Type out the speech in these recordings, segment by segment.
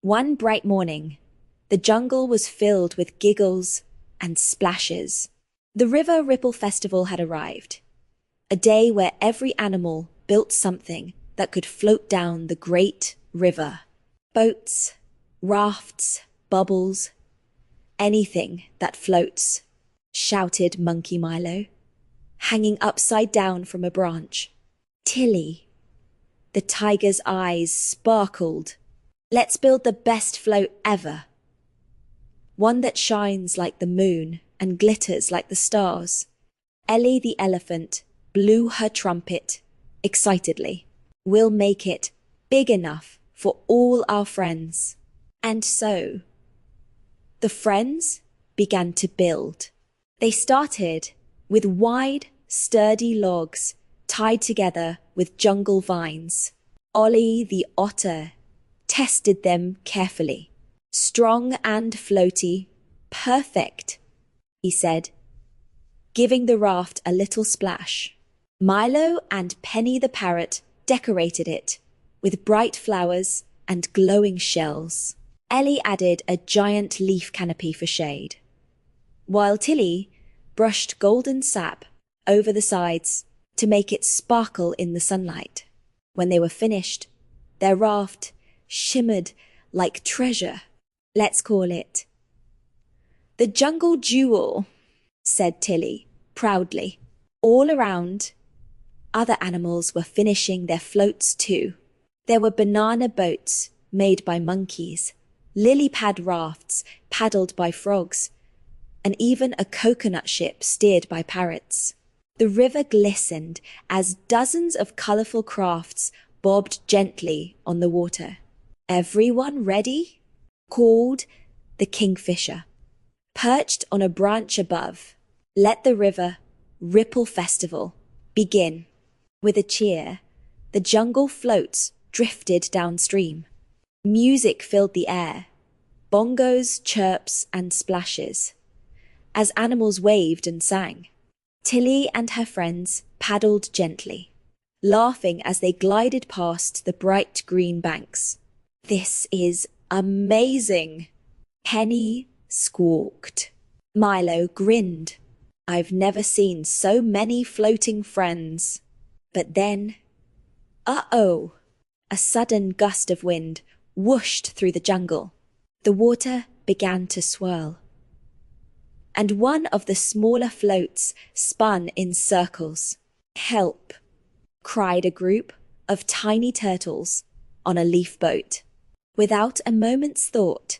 One bright morning, the jungle was filled with giggles and splashes. The River Ripple Festival had arrived, a day where every animal built something that could float down the great river. Boats, rafts, bubbles, anything that floats, shouted Monkey Milo, hanging upside down from a branch. Tilly, the tiger's eyes sparkled. Let's build the best float ever. One that shines like the moon and glitters like the stars. Ellie the elephant blew her trumpet excitedly. We'll make it big enough for all our friends. And so, the friends began to build. They started with wide, sturdy logs tied together with jungle vines. Ollie the otter tested them carefully. Strong and floaty, perfect, he said, giving the raft a little splash. Milo and Penny the parrot decorated it with bright flowers and glowing shells. Ellie added a giant leaf canopy for shade, while Tilly brushed golden sap over the sides to make it sparkle in the sunlight. When they were finished, their raft shimmered like treasure. Let's call it the Jungle Jewel, said Tilly proudly. All around, other animals were finishing their floats too. There were banana boats made by monkeys, lily pad rafts paddled by frogs, and even a coconut ship steered by parrots. The river glistened as dozens of colourful crafts bobbed gently on the water. Everyone ready? Called the Kingfisher. Perched on a branch above, let the River Ripple Festival begin. With a cheer, the jungle floats drifted downstream. Music filled the air, bongos, chirps, and splashes, as animals waved and sang. Tilly and her friends paddled gently, laughing as they glided past the bright green banks. This is amazing, Penny squawked. Milo grinned. I've never seen so many floating friends. But then, uh-oh, a sudden gust of wind whooshed through the jungle. The water began to swirl, and one of the smaller floats spun in circles. Help, cried a group of tiny turtles on a leaf boat. Without a moment's thought,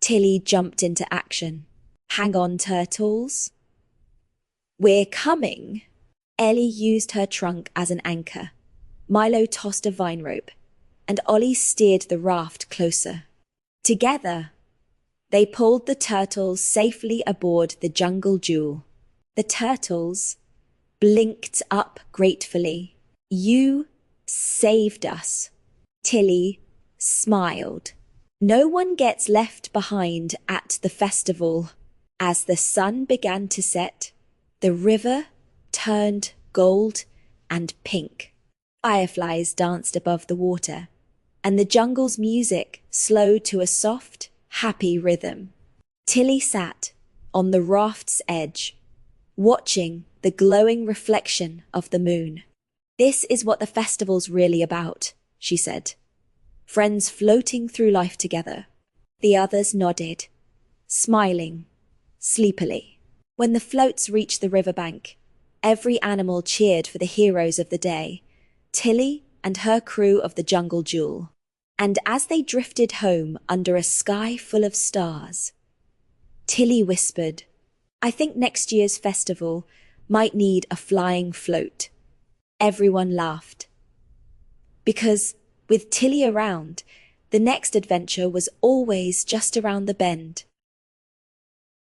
Tilly jumped into action. Hang on, turtles. We're coming. Ellie used her trunk as an anchor. Milo tossed a vine rope, and Ollie steered the raft closer. Together, they pulled the turtles safely aboard the Jungle Jewel. The turtles blinked up gratefully. You saved us. Tilly smiled. No one gets left behind at the festival. As the sun began to set, the river turned gold and pink. Fireflies danced above the water, and the jungle's music slowed to a soft, happy rhythm. Tilly sat on the raft's edge, watching the glowing reflection of the moon. This is what the festival's really about, she said. Friends floating through life together. The others nodded, smiling sleepily. When the floats reached the riverbank, every animal cheered for the heroes of the day, Tilly and her crew of the Jungle Jewel. And as they drifted home under a sky full of stars, Tilly whispered, I think next year's festival might need a flying float. Everyone laughed. Because with Tilly around, the next adventure was always just around the bend.